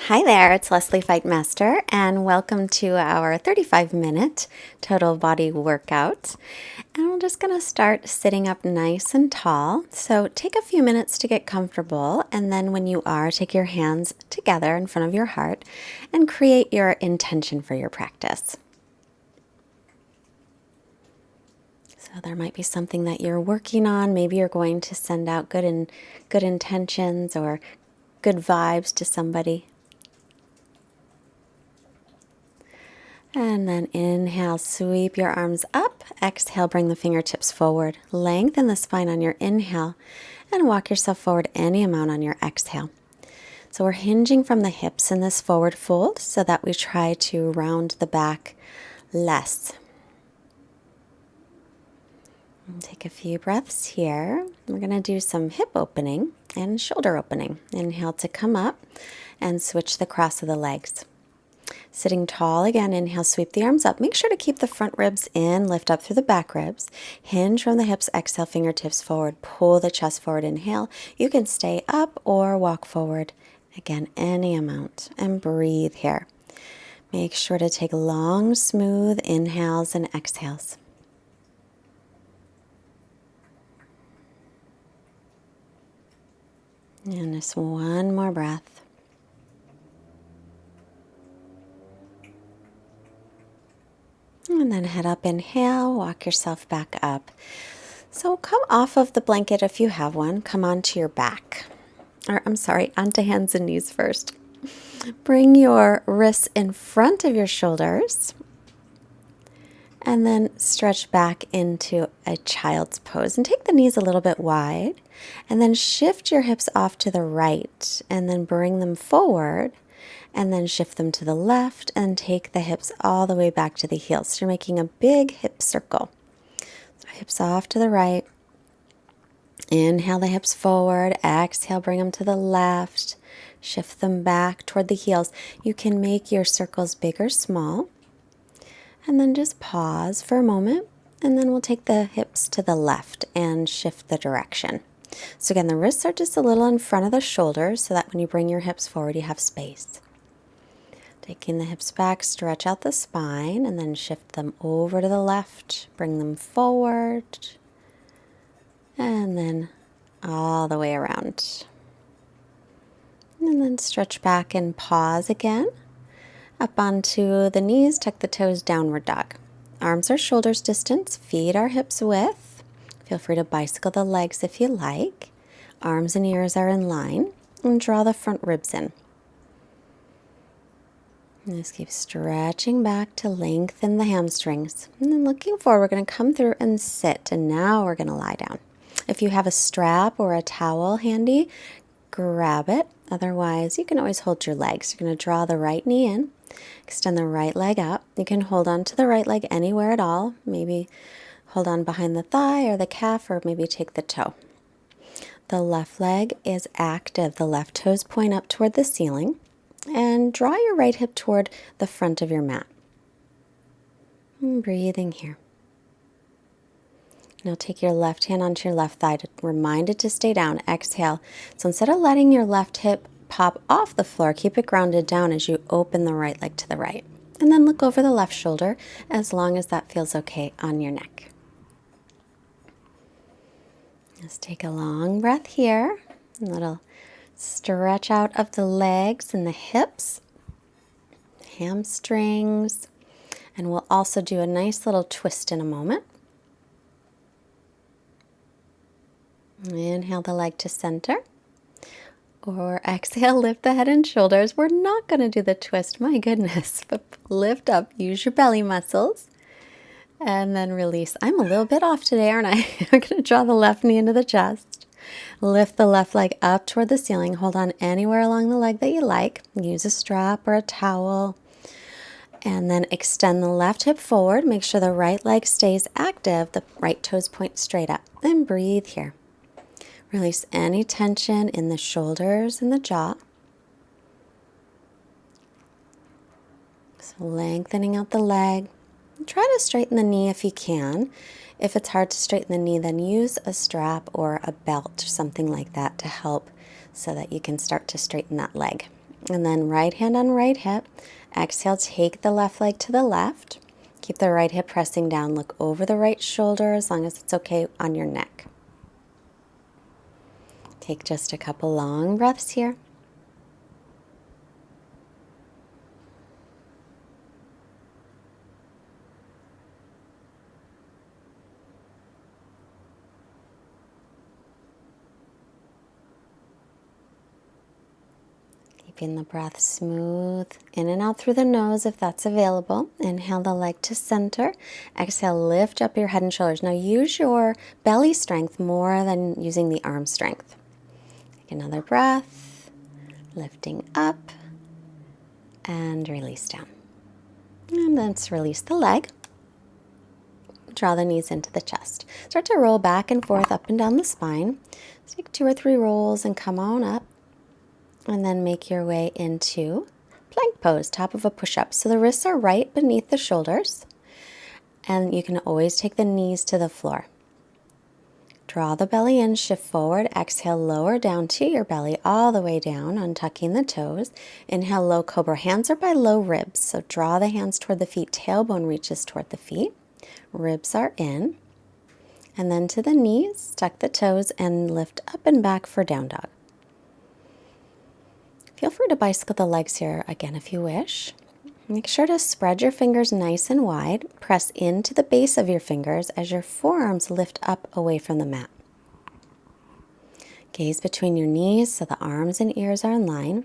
Hi there, it's Lesley Fightmaster, and welcome to our 35-minute total body workout. And we're just going to start sitting up nice and tall. So take a few minutes to get comfortable, and then when you are, take your hands together in front of your heart and create your intention for your practice. So there might be something that you're working on. Maybe you're going to send out good intentions or good vibes to somebody. And then inhale, sweep your arms up. Exhale, bring the fingertips forward. Lengthen the spine on your inhale and walk yourself forward any amount on your exhale. So we're hinging from the hips in this forward fold so that we try to round the back less. And take a few breaths here. We're going to do some hip opening and shoulder opening. Inhale to come up and switch the cross of the legs. Sitting tall again, inhale, sweep the arms up. Make sure to keep the front ribs in, lift up through the back ribs. Hinge from the hips, exhale, fingertips forward. Pull the chest forward, inhale. You can stay up or walk forward. Again, any amount. And breathe here. Make sure to take long, smooth inhales and exhales. And just one more breath. And then head up, inhale, walk yourself back up. So come off of the blanket if you have one, come onto your back. Onto hands and knees first. Bring your wrists in front of your shoulders and then stretch back into a child's pose. And take the knees a little bit wide and then shift your hips off to the right and then bring them forward. And then shift them to the left and take the hips all the way back to the heels. So you're making a big hip circle. So hips off to the right. Inhale the hips forward. Exhale, bring them to the left. Shift them back toward the heels. You can make your circles big or small. And then just pause for a moment. And then we'll take the hips to the left and shift the direction. So again, the wrists are just a little in front of the shoulders so that when you bring your hips forward, you have space. Taking the hips back, stretch out the spine, and then shift them over to the left. Bring them forward, and then all the way around. And then stretch back and pause again. Up onto the knees, tuck the toes, downward dog. Arms are shoulders distance, feet are hips width. Feel free to bicycle the legs if you like. Arms and ears are in line, and draw the front ribs in. And just keep stretching back to lengthen the hamstrings. And then looking forward, we're going to come through and sit. And now we're going to lie down. If you have a strap or a towel handy, grab it. Otherwise, you can always hold your legs. You're going to draw the right knee in, extend the right leg up. You can hold on to the right leg anywhere at all. Maybe hold on behind the thigh or the calf, or maybe take the toe. The left leg is active. The left toes point up toward the ceiling. And draw your right hip toward the front of your mat. And breathing here. Now take your left hand onto your left thigh, remind it to stay down. Exhale. So instead of letting your left hip pop off the floor, keep it grounded down as you open the right leg to the right. And then look over the left shoulder as long as that feels okay on your neck. Let's take a long breath here. A little stretch out of the legs and the hips, hamstrings, and we'll also do a nice little twist in a moment. Inhale the leg to center, or exhale, lift the head and shoulders. We're not going to do the twist, my goodness, but lift up, use your belly muscles, and then release. I'm a little bit off today, aren't I? I'm going to draw the left knee into the chest. Lift the left leg up toward the ceiling. Hold on anywhere along the leg that you like. Use a strap or a towel. And then extend the left hip forward. Make sure the right leg stays active. The right toes point straight up. And breathe here. Release any tension in the shoulders and the jaw. So lengthening out the leg. Try to straighten the knee if you can. If it's hard to straighten the knee, then use a strap or a belt or something like that to help so that you can start to straighten that leg. And then right hand on right hip. Exhale, take the left leg to the left. Keep the right hip pressing down. Look over the right shoulder as long as it's okay on your neck. Take just a couple long breaths here. Keeping the breath smooth in and out through the nose if that's available. Inhale the leg to center. Exhale, lift up your head and shoulders. Now use your belly strength more than using the arm strength. Take another breath, lifting up and release down. And then let's release the leg. Draw the knees into the chest. Start to roll back and forth up and down the spine. Take 2 or 3 rolls and come on up. And then make your way into plank pose, top of a push-up. So the wrists are right beneath the shoulders. And you can always take the knees to the floor. Draw the belly in, shift forward. Exhale, lower down to your belly, all the way down, untucking the toes. Inhale, low cobra. Hands are by low ribs. So draw the hands toward the feet. Tailbone reaches toward the feet. Ribs are in. And then to the knees, tuck the toes, and lift up and back for down dog. Feel free to bicycle the legs here again if you wish. Make sure to spread your fingers nice and wide. Press into the base of your fingers as your forearms lift up away from the mat. Gaze between your knees so the arms and ears are in line.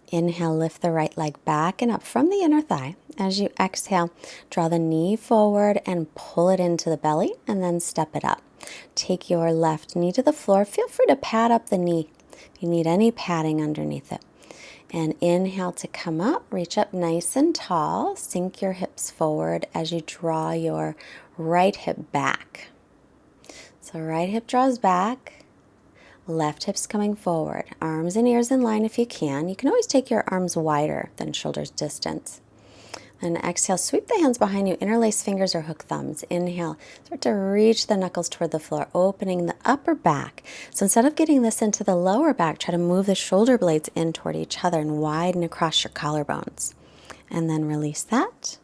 Inhale, lift the right leg back and up from the inner thigh. As you exhale, draw the knee forward and pull it into the belly and then step it up. Take your left knee to the floor. Feel free to pad up the knee if you need any padding underneath it. And inhale to come up, reach up nice and tall. Sink your hips forward as you draw your right hip back. So right hip draws back, left hip's coming forward. Arms and ears in line if you can. You can always take your arms wider than shoulders distance. And exhale, sweep the hands behind you, interlace fingers or hook thumbs. Inhale, start to reach the knuckles toward the floor, opening the upper back. So instead of getting this into the lower back, try to move the shoulder blades in toward each other and widen across your collarbones. And then release that.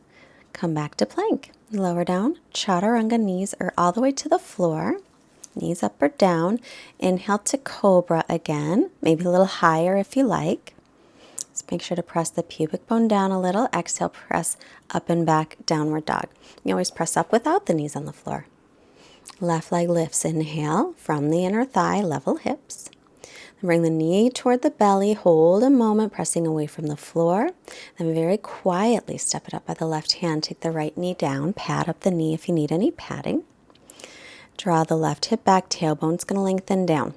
Come back to plank. Lower down, chaturanga, knees are all the way to the floor. Knees up or down. Inhale to cobra again, maybe a little higher if you like. Just make sure to press the pubic bone down a little. Exhale, press up and back, downward dog. You always press up without the knees on the floor. Left leg lifts. Inhale from the inner thigh, level hips. Then bring the knee toward the belly. Hold a moment, pressing away from the floor. Then very quietly step it up by the left hand. Take the right knee down. Pad up the knee if you need any padding. Draw the left hip back. Tailbone's going to lengthen down.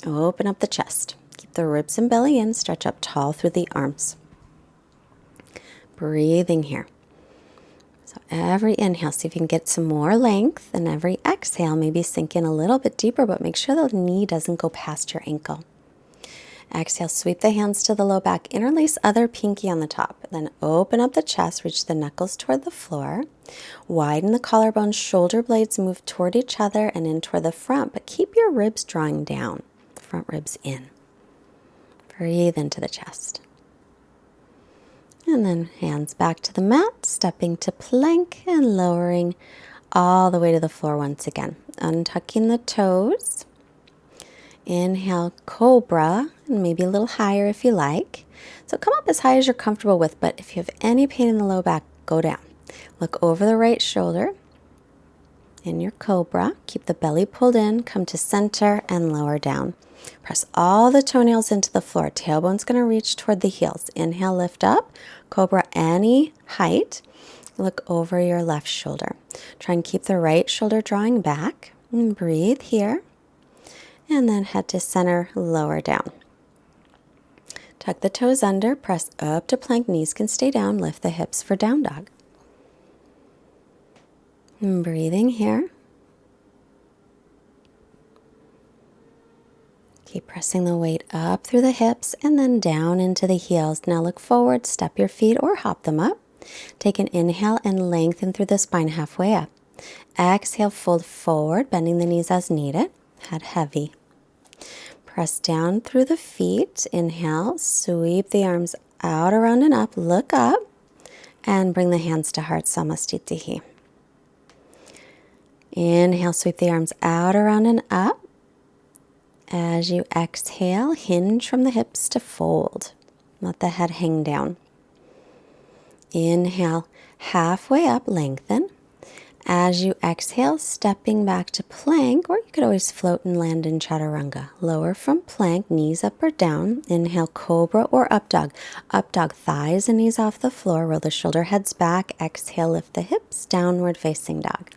Open up the chest. Keep the ribs and belly in. Stretch up tall through the arms. Breathing here. So every inhale, see if you can get some more length. And every exhale, maybe sink in a little bit deeper, but make sure the knee doesn't go past your ankle. Exhale, sweep the hands to the low back. Interlace other pinky on the top. Then open up the chest, reach the knuckles toward the floor. Widen the collarbones, shoulder blades move toward each other and in toward the front, but keep your ribs drawing down. Front ribs in. Breathe into the chest. And then hands back to the mat, stepping to plank and lowering all the way to the floor once again. Untucking the toes. Inhale, cobra, and maybe a little higher if you like. So come up as high as you're comfortable with, but if you have any pain in the low back, go down. Look over the right shoulder. In your cobra, keep the belly pulled in, come to center and lower down. Press all the toenails into the floor. Tailbone's going to reach toward the heels. Inhale, lift up. Cobra any height. Look over your left shoulder. Try and keep the right shoulder drawing back. And breathe here. And then head to center, lower down. Tuck the toes under. Press up to plank. Knees can stay down. Lift the hips for down dog. And breathing here. Keep pressing the weight up through the hips and then down into the heels. Now look forward, step your feet or hop them up. Take an inhale and lengthen through the spine halfway up. Exhale, fold forward, bending the knees as needed. Head heavy. Press down through the feet. Inhale, sweep the arms out, around, and up. Look up and bring the hands to heart, Samastitihi. Inhale, sweep the arms out, around, and up. As you exhale, hinge from the hips to fold. Let the head hang down. Inhale, halfway up, lengthen. As you exhale, stepping back to plank, or you could always float and land in chaturanga. Lower from plank, knees up or down. Inhale, cobra or up dog. Up dog, thighs and knees off the floor. Roll the shoulder heads back. Exhale, lift the hips, downward facing dog.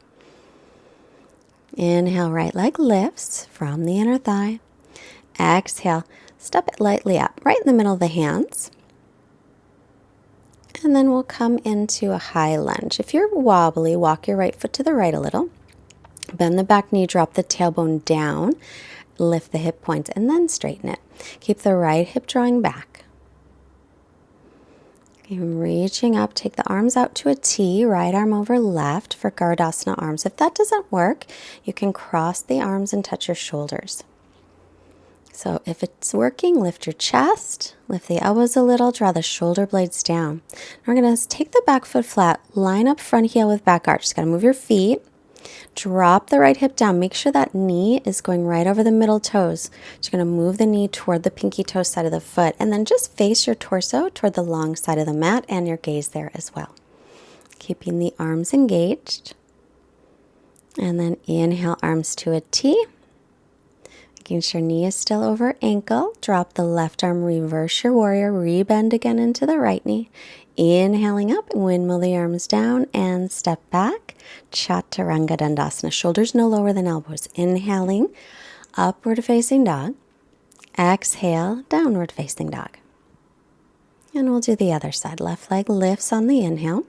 Inhale, right leg lifts from the inner thigh. Exhale, step it lightly up, right in the middle of the hands. And then we'll come into a high lunge. If you're wobbly, walk your right foot to the right a little. Bend the back knee, drop the tailbone down, lift the hip points, and then straighten it. Keep the right hip drawing back. Okay, reaching up, take the arms out to a T, right arm over left for Gardasana arms. If that doesn't work, you can cross the arms and touch your shoulders. So if it's working, lift your chest, lift the elbows a little, draw the shoulder blades down. We're going to take the back foot flat, line up front heel with back arch. Just got to move your feet, drop the right hip down. Make sure that knee is going right over the middle toes. You're going to move the knee toward the pinky toe side of the foot, and then just face your torso toward the long side of the mat and your gaze there as well. Keeping the arms engaged. And then inhale, arms to a T. Making sure knee is still over ankle. Drop the left arm, reverse your warrior, rebend again into the right knee. Inhaling up, windmill the arms down and step back. Chaturanga Dandasana, shoulders no lower than elbows. Inhaling, upward facing dog. Exhale, downward facing dog. And we'll do the other side. Left leg lifts on the inhale.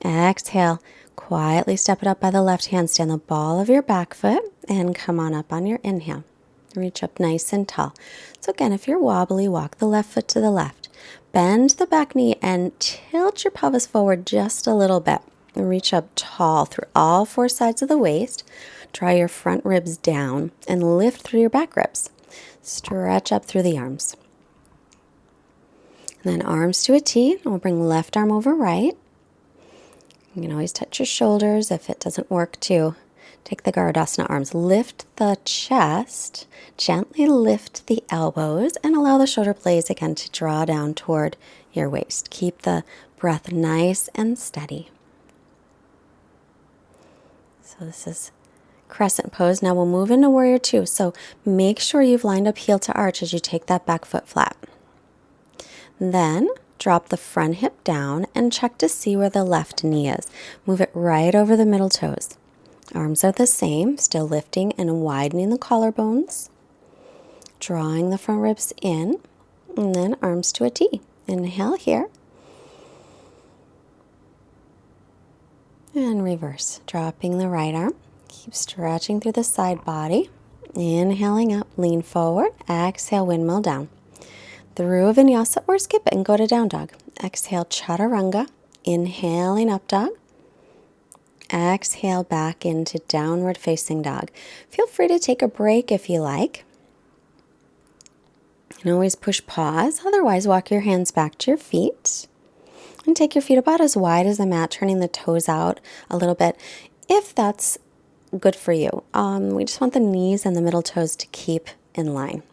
Exhale, quietly step it up by the left hand. Stand the ball of your back foot and come on up on your inhale. Reach up nice and tall. So again, if you're wobbly, walk the left foot to the left. Bend the back knee and tilt your pelvis forward just a little bit. And reach up tall through all four sides of the waist. Draw your front ribs down and lift through your back ribs. Stretch up through the arms. And then arms to a T. And we'll bring left arm over right. You can always touch your shoulders if it doesn't work too. Take the Gardasana arms. Lift the chest. Gently lift the elbows and allow the shoulder blades again to draw down toward your waist. Keep the breath nice and steady. So this is crescent pose. Now we'll move into warrior two. So make sure you've lined up heel to arch as you take that back foot flat. Then drop the front hip down and check to see where the left knee is. Move it right over the middle toes. Arms are the same, still lifting and widening the collarbones. Drawing the front ribs in, and then arms to a T. Inhale here. And reverse, dropping the right arm. Keep stretching through the side body. Inhaling up, lean forward. Exhale, windmill down. Through a vinyasa or skip it and go to down dog. Exhale, chaturanga. Inhaling up dog. Exhale back into downward facing dog. Feel free to take a break if you like. You can always push pause. Otherwise, walk your hands back to your feet. And take your feet about as wide as the mat, turning the toes out a little bit, if that's good for you. We just want the knees and the middle toes to keep in line.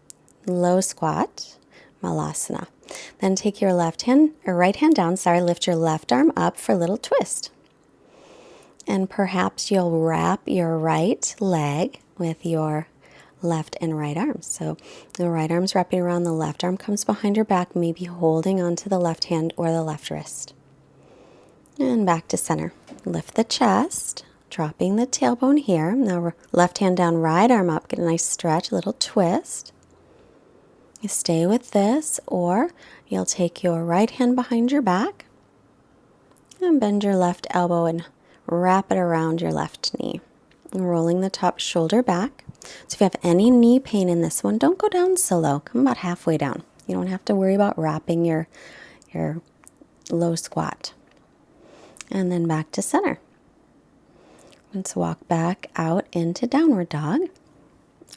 Low squat, Malasana. Then take your right hand down, lift your left arm up for a little twist. And perhaps you'll wrap your right leg with your left and right arms. So the right arm's wrapping around, the left arm comes behind your back, maybe holding onto the left hand or the left wrist. And back to center. Lift the chest, dropping the tailbone here. Now left hand down, right arm up, get a nice stretch, a little twist. You stay with this, or you'll take your right hand behind your back and bend your left elbow and wrap it around your left knee. Rolling the top shoulder back. So if you have any knee pain in this one, don't go down so low. Come about halfway down. You don't have to worry about wrapping your low squat. And then back to center. Let's walk back out into downward dog.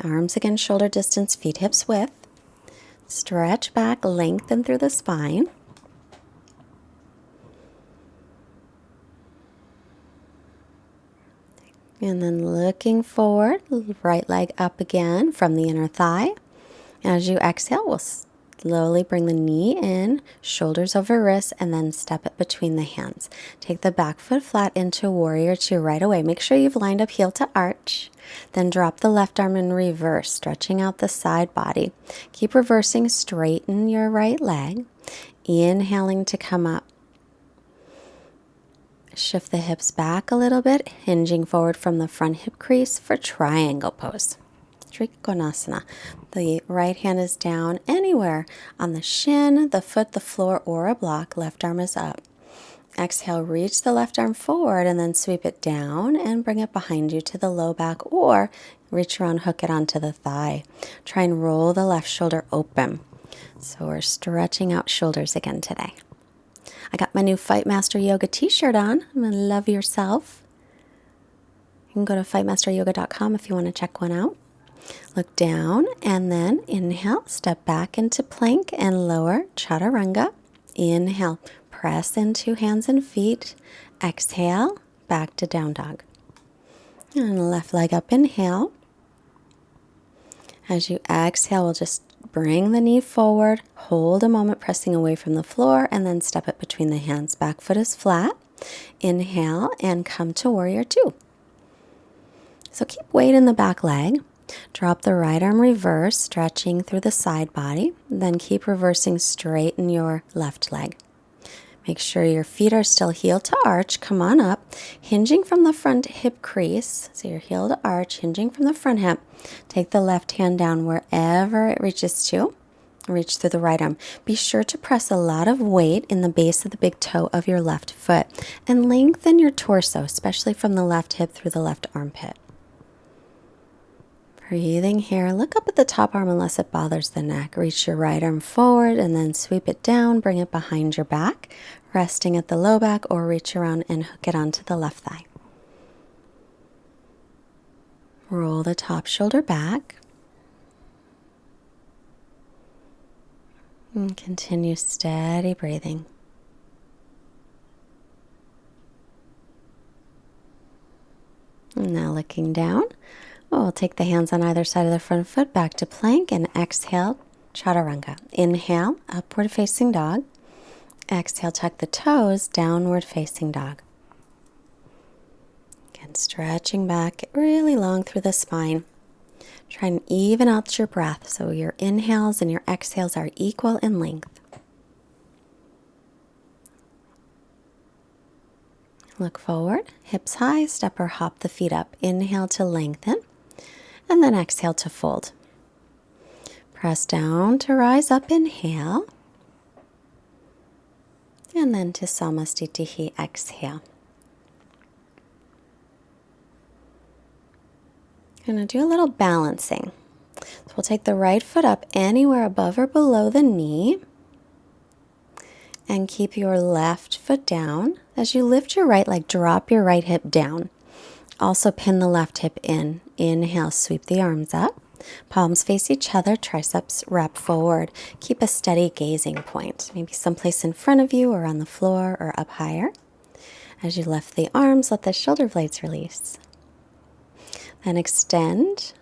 Arms again, shoulder distance, feet hips width. Stretch back, lengthen through the spine. And then looking forward, right leg up again from the inner thigh. As you exhale, we'll slowly bring the knee in, shoulders over wrists, and then step it between the hands. Take the back foot flat into warrior two right away. Make sure you've lined up heel to arch. Then drop the left arm in reverse, stretching out the side body. Keep reversing, straighten your right leg. Inhaling to come up. Shift the hips back a little bit, hinging forward from the front hip crease for triangle pose. Trikonasana. The right hand is down anywhere on the shin, the foot, the floor, or a block. Left arm is up. Exhale, reach the left arm forward and then sweep it down and bring it behind you to the low back, or reach around, hook it onto the thigh. Try and roll the left shoulder open. So we're stretching out shoulders again today. I got my new Fightmaster Yoga t-shirt on. I'm going to love yourself. You can go to fightmasteryoga.com if you want to check one out. Look down and then inhale, step back into plank and lower chaturanga. Inhale, press into hands and feet. Exhale, back to down dog. And left leg up, inhale. As you exhale, we'll just bring the knee forward, hold a moment pressing away from the floor, and then step it between the hands. Back foot is flat. Inhale and come to warrior two. So keep weight in the back leg. Drop the right arm reverse, stretching through the side body. Then keep reversing, straighten your left leg. Make sure your feet are still heel to arch. Come on up, hinging from the front hip crease. So your heel to arch, hinging from the front hip. Take the left hand down wherever it reaches to. Reach through the right arm. Be sure to press a lot of weight in the base of the big toe of your left foot. And lengthen your torso, especially from the left hip through the left armpit. Breathing here, look up at the top arm unless it bothers the neck. Reach your right arm forward and then sweep it down, bring it behind your back, resting at the low back, or reach around and hook it onto the left thigh. Roll the top shoulder back. And continue steady breathing. And now looking down. We'll take the hands on either side of the front foot back to plank and exhale, chaturanga. Inhale, upward facing dog. Exhale, tuck the toes, downward facing dog. Again, stretching back really long through the spine. Try and even out your breath so your inhales and your exhales are equal in length. Look forward, hips high, step or hop the feet up. Inhale to lengthen. And then exhale to fold. Press down to rise up, inhale. And then to Samastitihi, exhale. Going to do a little balancing. So we'll take the right foot up anywhere above or below the knee. And keep your left foot down. As you lift your right leg, drop your right hip down. Also pin the left hip in. Inhale, sweep the arms up. Palms face each other, triceps wrap forward. Keep a steady gazing point, maybe someplace in front of you or on the floor or up higher. As you lift the arms, let the shoulder blades release. Then extend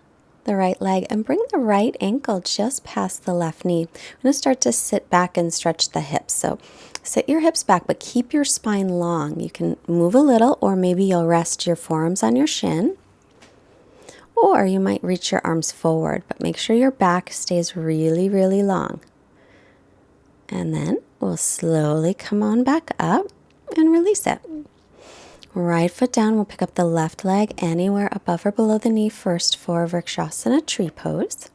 the right leg and bring the right ankle just past the left knee. I'm going to start to sit back and stretch the hips. So sit your hips back, but keep your spine long. You can move a little, or maybe you'll rest your forearms on your shin. Or you might reach your arms forward, but make sure your back stays really, really long. And then we'll slowly come on back up and release it. Right foot down, we'll pick up the left leg anywhere above or below the knee first for Vrikshasana tree pose.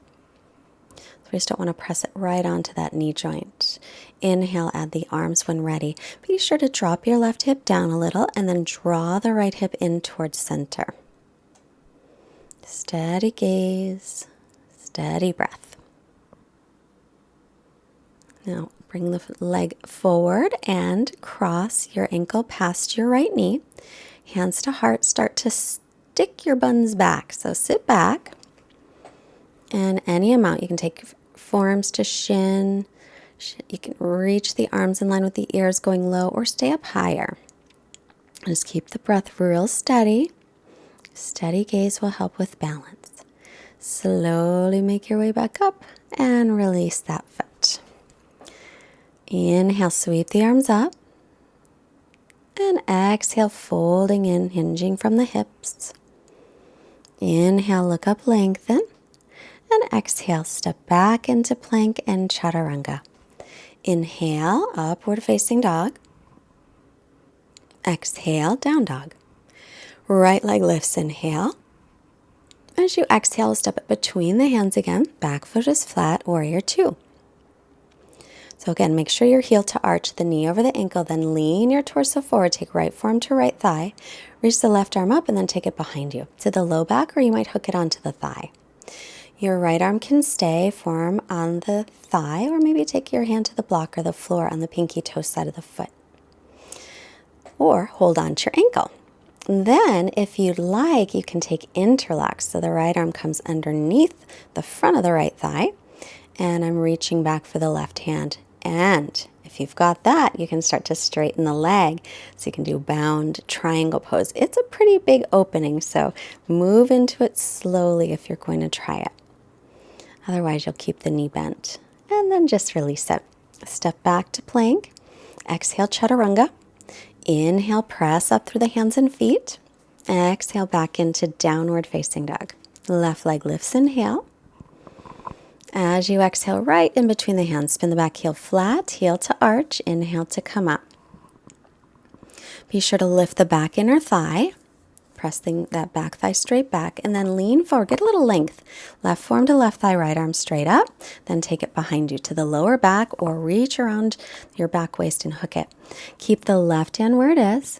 So we just don't want to press it right onto that knee joint. Inhale, add the arms when ready. Be sure to drop your left hip down a little and then draw the right hip in towards center. Steady gaze, steady breath. Now bring the leg forward and cross your ankle past your right knee. Hands to heart, start to stick your buns back. So sit back And any amount. You can take forearms to shin. You can reach the arms in line with the ears going low or stay up higher. Just keep the breath real steady. Steady gaze will help with balance. Slowly make your way back up and release that foot. Inhale, sweep the arms up. And exhale, folding in, hinging from the hips. Inhale, look up, lengthen. And exhale, step back into plank and chaturanga. Inhale, upward facing dog. Exhale, down dog. Right leg lifts, inhale. As you exhale, step it between the hands again. Back foot is flat, warrior two. So again, make sure you're heel to arch, the knee over the ankle, then lean your torso forward, take right forearm to right thigh, reach the left arm up and then take it behind you to the low back, or you might hook it onto the thigh. Your right arm can stay, forearm on the thigh, or maybe take your hand to the block or the floor on the pinky toe side of the foot. Or hold on to your ankle. And then, if you'd like, you can take interlocks. So the right arm comes underneath the front of the right thigh, and I'm reaching back for the left hand. And if you've got that, you can start to straighten the leg. So you can do bound triangle pose. It's a pretty big opening, so move into it slowly if you're going to try it. Otherwise, you'll keep the knee bent. And then just release it. Step back to plank. Exhale, chaturanga. Inhale, press up through the hands and feet. Exhale, back into downward facing dog. Left leg lifts, inhale. As you exhale, right in between the hands, spin the back heel flat, heel to arch, inhale to come up. Be sure to lift the back inner thigh, pressing that back thigh straight back, and then lean forward, get a little length. Left forearm to left thigh, right arm straight up, then take it behind you to the lower back or reach around your back waist and hook it. Keep the left hand where it is,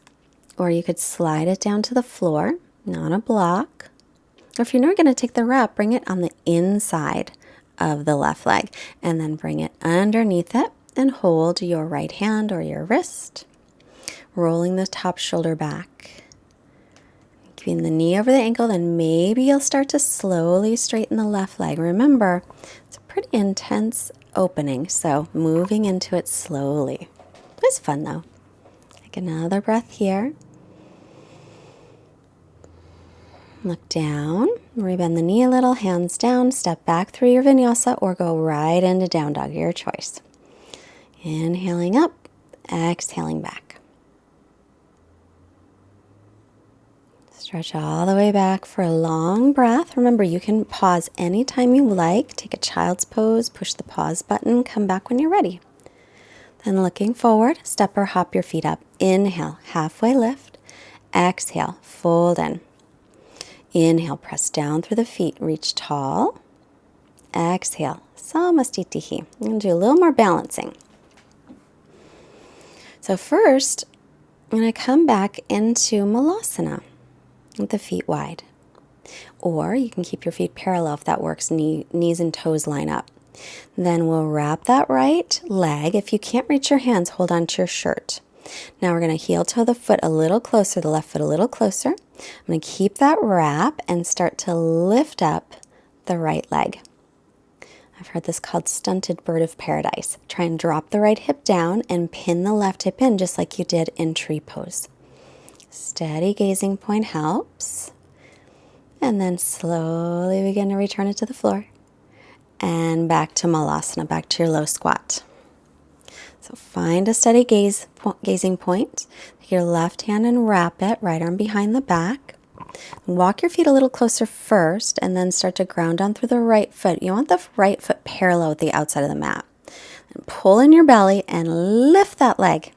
or you could slide it down to the floor, not a block. Or if you're not going to take the rep, bring it on the inside of the left leg and then bring it underneath it and hold your right hand or your wrist, rolling the top shoulder back. Keeping the knee over the ankle, then maybe you'll start to slowly straighten the left leg. Remember, it's a pretty intense opening, so moving into it slowly. It's fun though. Take another breath here. Look down, rebend the knee a little, hands down, step back through your vinyasa or go right into down dog, your choice. Inhaling up, exhaling back. Stretch all the way back for a long breath. Remember, you can pause anytime you like. Take a child's pose, push the pause button, come back when you're ready. Then looking forward, step or hop your feet up. Inhale, halfway lift. Exhale, fold in. Inhale, press down through the feet, reach tall. Exhale, samastitihi. I'm going to do a little more balancing. So first, I'm going to come back into Malasana with the feet wide. Or you can keep your feet parallel if that works, knees and toes line up. Then we'll wrap that right leg. If you can't reach your hands, hold on to your shirt. Now we're going to heel toe the foot a little closer, the left foot a little closer. I'm going to keep that wrap and start to lift up the right leg. I've heard this called stunted bird of paradise. Try and drop the right hip down and pin the left hip in just like you did in tree pose. Steady gazing point helps. And then slowly begin to return it to the floor. And back to Malasana, back to your low squat. So find a steady gazing point. Take your left hand and wrap it, right arm behind the back. Walk your feet a little closer first and then start to ground down through the right foot. You want the right foot parallel with the outside of the mat. And pull in your belly and lift that leg.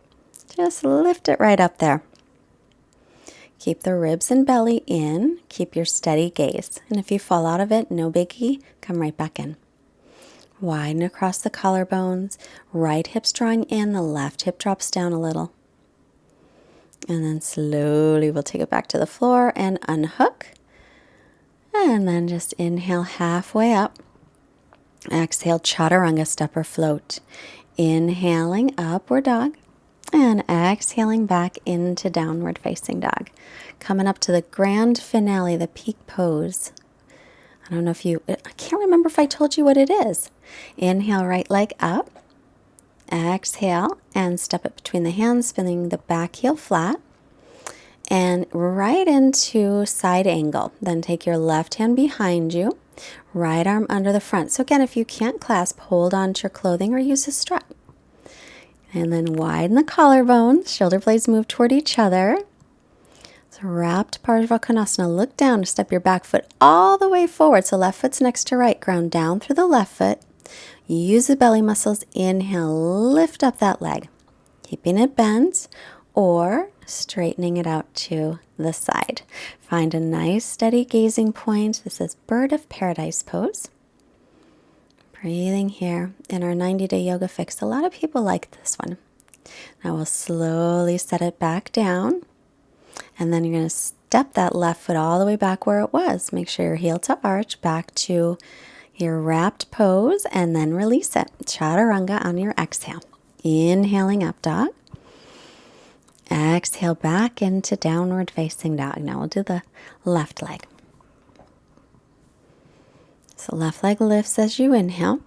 Just lift it right up there. Keep the ribs and belly in. Keep your steady gaze. And if you fall out of it, no biggie, come right back in. Widen across the collarbones. Right hip's drawing in, the left hip drops down a little. And then slowly we'll take it back to the floor and unhook. And then just inhale halfway up. Exhale, chaturanga, step or float. Inhaling, upward dog. And exhaling back into downward facing dog. Coming up to the grand finale, the peak pose I don't know if I can't remember if I told you what it is. Inhale, right leg up. Exhale, and step it between the hands, spinning the back heel flat. And right into side angle. Then take your left hand behind you, right arm under the front. So again, if you can't clasp, hold on to your clothing or use a strap. And then widen the collarbones, shoulder blades move toward each other. So wrapped Parsvakonasana, look down to step your back foot all the way forward. So left foot's next to right, ground down through the left foot. Use the belly muscles, inhale, lift up that leg, keeping it bent or straightening it out to the side. Find a nice steady gazing point. This is Bird of Paradise pose. Breathing here in our 90-day yoga fix. A lot of people like this one. Now we'll slowly set it back down. And then you're going to step that left foot all the way back where it was. Make sure your heel to arch back to your wrapped pose and then release it. Chaturanga on your exhale. Inhaling up dog. Exhale back into downward facing dog. Now we'll do the left leg. So left leg lifts as you inhale.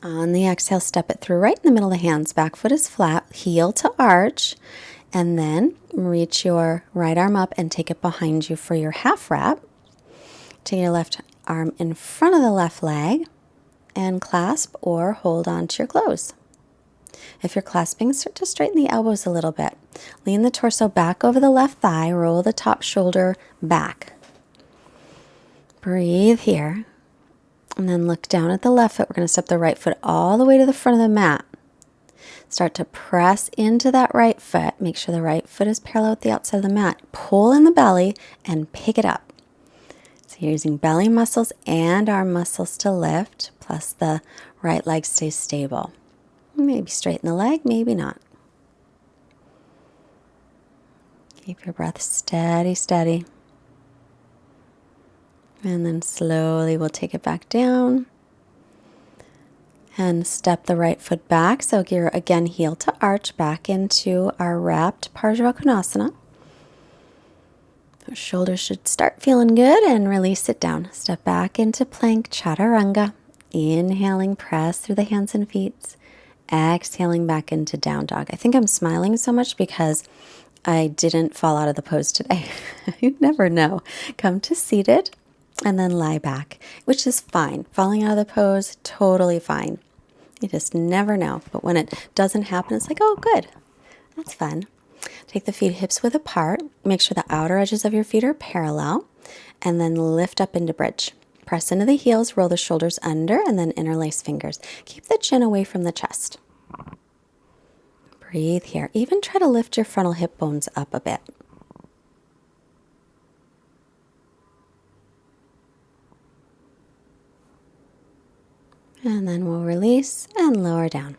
On the exhale, step it through right in the middle of the hands. Back foot is flat, heel to arch. And then reach your right arm up and take it behind you for your half wrap. Take your left arm in front of the left leg and clasp or hold on to your clothes. If you're clasping, start to straighten the elbows a little bit. Lean the torso back over the left thigh, roll the top shoulder back. Breathe here. And then look down at the left foot. We're going to step the right foot all the way to the front of the mat. Start to press into that right foot. Make sure the right foot is parallel with the outside of the mat. Pull in the belly and pick it up. So you're using belly muscles and arm muscles to lift, plus the right leg stays stable. Maybe straighten the leg, maybe not. Keep your breath steady, steady. And then slowly we'll take it back down. And step the right foot back. So you're again heel to arch back into our wrapped Parsvakonasana. Our shoulders should start feeling good and release it down. Step back into plank chaturanga. Inhaling, press through the hands and feet. Exhaling back into down dog. I think I'm smiling so much because I didn't fall out of the pose today. You never know. Come to seated. And then lie back, which is fine. Falling out of the pose, totally fine. You just never know. But when it doesn't happen, it's like, oh, good. That's fun. Take the feet hips width apart. Make sure the outer edges of your feet are parallel. And then lift up into bridge. Press into the heels, roll the shoulders under, and then interlace fingers. Keep the chin away from the chest. Breathe here. Even try to lift your frontal hip bones up a bit. And then we'll release and lower down.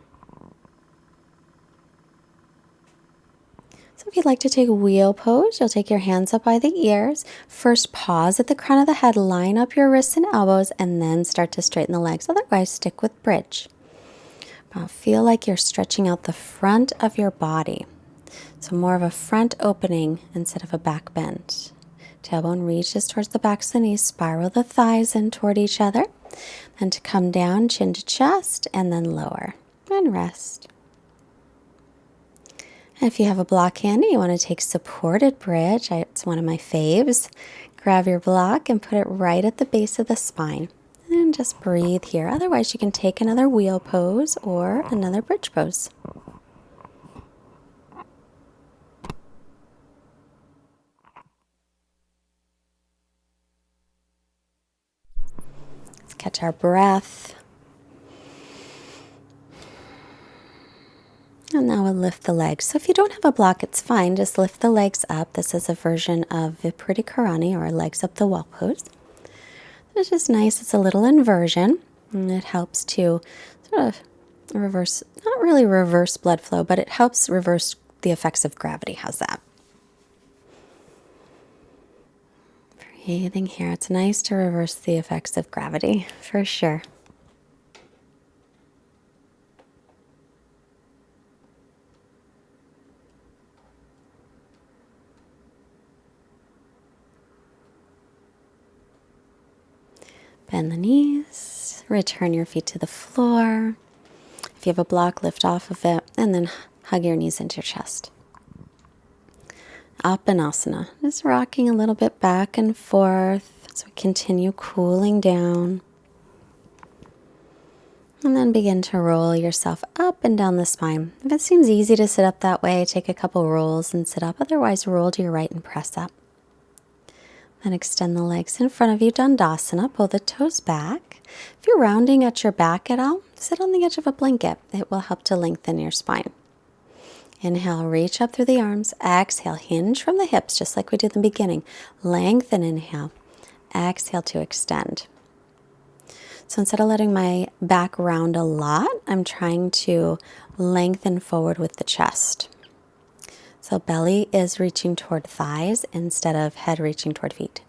So if you'd like to take a wheel pose, you'll take your hands up by the ears. First, pause at the crown of the head, line up your wrists and elbows, and then start to straighten the legs. Otherwise, stick with bridge. Feel like you're stretching out the front of your body. So more of a front opening instead of a back bend. Tailbone reaches towards the backs of the knees, spiral the thighs in toward each other. And to come down, chin to chest, and then lower. And rest. And if you have a block handy, you want to take supported bridge. It's one of my faves. Grab your block and put it right at the base of the spine. And just breathe here. Otherwise, you can take another wheel pose or another bridge pose. Let's catch our breath. And now we'll lift the legs. So if you don't have a block, it's fine. Just lift the legs up. This is a version of Viparita Karani, or legs up the wall pose. It's just nice. It's a little inversion. And it helps to sort of reverse, not really reverse blood flow, but it helps reverse the effects of gravity. How's that? Breathing here. It's nice to reverse the effects of gravity, for sure. Bend the knees, return your feet to the floor. If you have a block, lift off of it, and then hug your knees into your chest. Up and asana, just rocking a little bit back and forth as we continue cooling down. And then begin to roll yourself up and down the spine. If it seems easy to sit up that way, take a couple rolls and sit up. Otherwise, roll to your right and press up. Then extend the legs in front of you, Dandasana. Pull the toes back. If you're rounding at your back at all, sit on the edge of a blanket. It will help to lengthen your spine. Inhale, reach up through the arms. Exhale, hinge from the hips, just like we did in the beginning. Lengthen, inhale. Exhale to extend. So instead of letting my back round a lot, I'm trying to lengthen forward with the chest. So belly is reaching toward thighs instead of head reaching toward feet.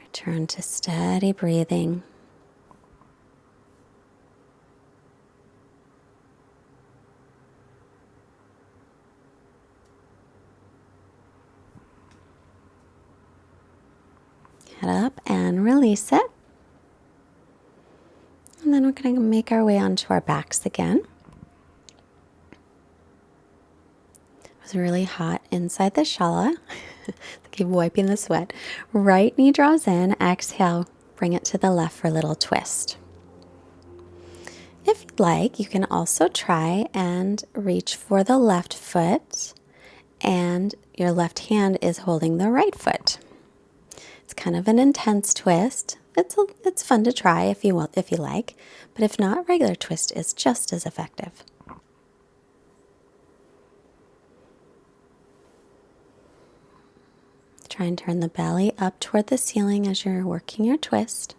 Return to steady breathing. Head up and release it. And then we're going to make our way onto our backs again. It was really hot inside the shala. Keep wiping the sweat. Right knee draws in. Exhale, bring it to the left for a little twist. If you'd like, you can also try and reach for the left foot, and your left hand is holding the right foot. It's kind of an intense twist. It's fun to try if you like, but if not, regular twist is just as effective. Try and turn the belly up toward the ceiling as you're working your twist.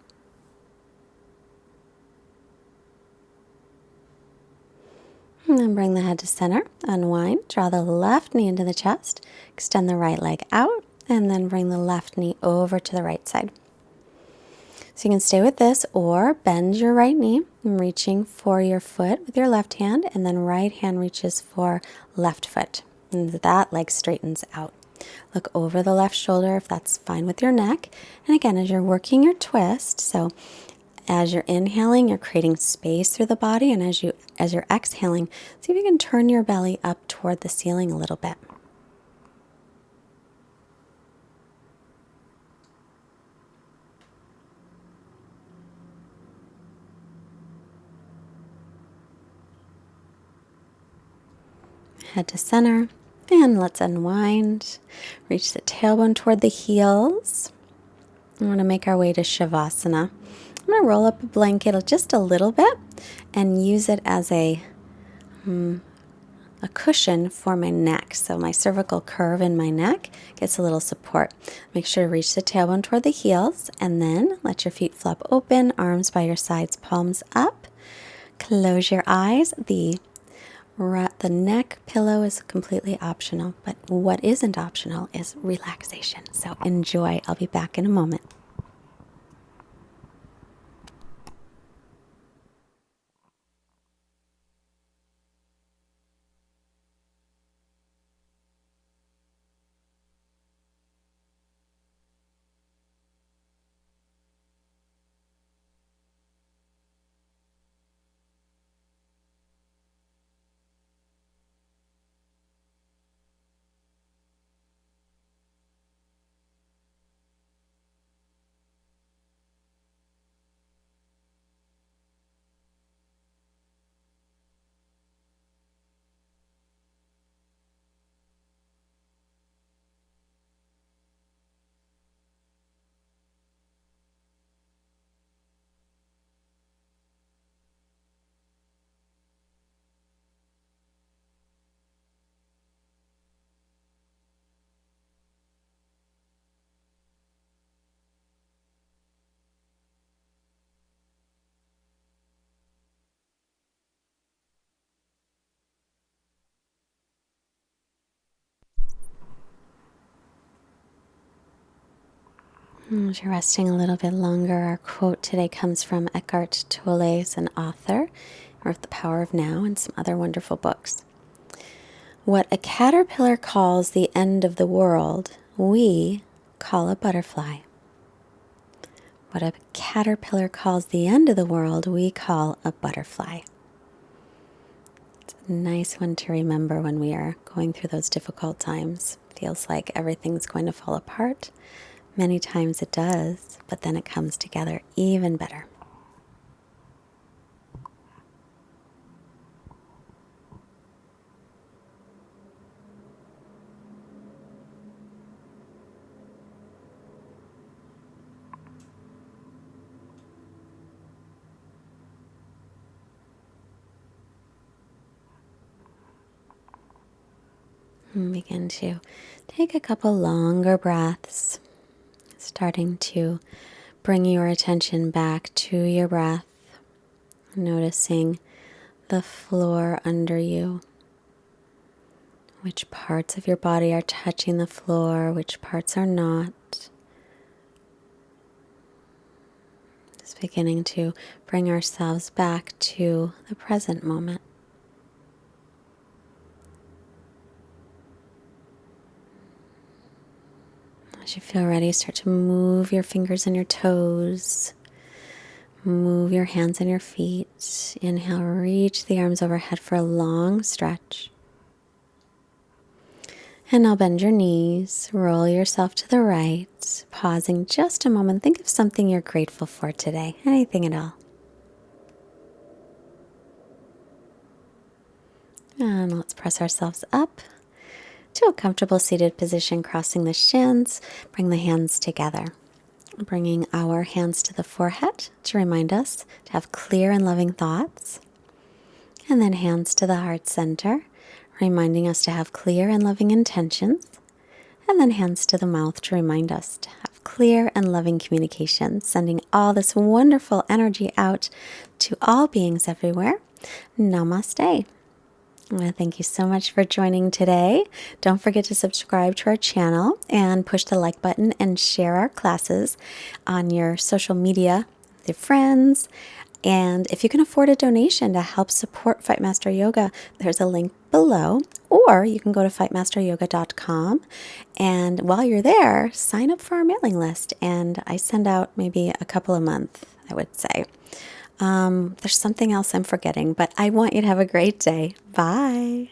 And then bring the head to center, unwind, draw the left knee into the chest, extend the right leg out, and then bring the left knee over to the right side. So you can stay with this or bend your right knee, reaching for your foot with your left hand, and then right hand reaches for left foot. And that leg straightens out. Look over the left shoulder if that's fine with your neck. And again, as you're working your twist, so as you're inhaling, you're creating space through the body, and as you're exhaling, see if you can turn your belly up toward the ceiling a little bit. Head to center, and let's unwind. Reach the tailbone toward the heels. I'm going to make our way to Shavasana. I'm going to roll up a blanket just a little bit and use it as a cushion for my neck. So my cervical curve in my neck gets a little support. Make sure to reach the tailbone toward the heels, and then let your feet flop open, arms by your sides, palms up. Close your eyes. The neck pillow is completely optional, but what isn't optional is relaxation. So enjoy. I'll be back in a moment. As you're resting a little bit longer, our quote today comes from Eckhart Tolle, an author, of The Power of Now and some other wonderful books. What a caterpillar calls the end of the world, we call a butterfly. What a caterpillar calls the end of the world, we call a butterfly. It's a nice one to remember when we are going through those difficult times. Feels like everything's going to fall apart. Many times it does, but then it comes together even better. And begin to take a couple longer breaths, starting to bring your attention back to your breath, noticing the floor under you. Which parts of your body are touching the floor, which parts are not. Just beginning to bring ourselves back to the present moment. As you feel ready, start to move your fingers and your toes. Move your hands and your feet. Inhale, reach the arms overhead for a long stretch. And now bend your knees, roll yourself to the right, pausing just a moment. Think of something you're grateful for today, anything at all. And let's press ourselves up to a comfortable seated position, crossing the shins. Bring the hands together. Bringing our hands to the forehead to remind us to have clear and loving thoughts. And then hands to the heart center, reminding us to have clear and loving intentions. And then hands to the mouth to remind us to have clear and loving communication, sending all this wonderful energy out to all beings everywhere. Namaste. Well, thank you so much for joining today. Don't forget to subscribe to our channel and push the like button and share our classes on your social media with your friends. And if you can afford a donation to help support Fightmaster Yoga, there's a link below. Or you can go to fightmasteryoga.com. And while you're there, sign up for our mailing list. And I send out maybe a couple a month, I would say. There's something else I'm forgetting, but I want you to have a great day. Bye.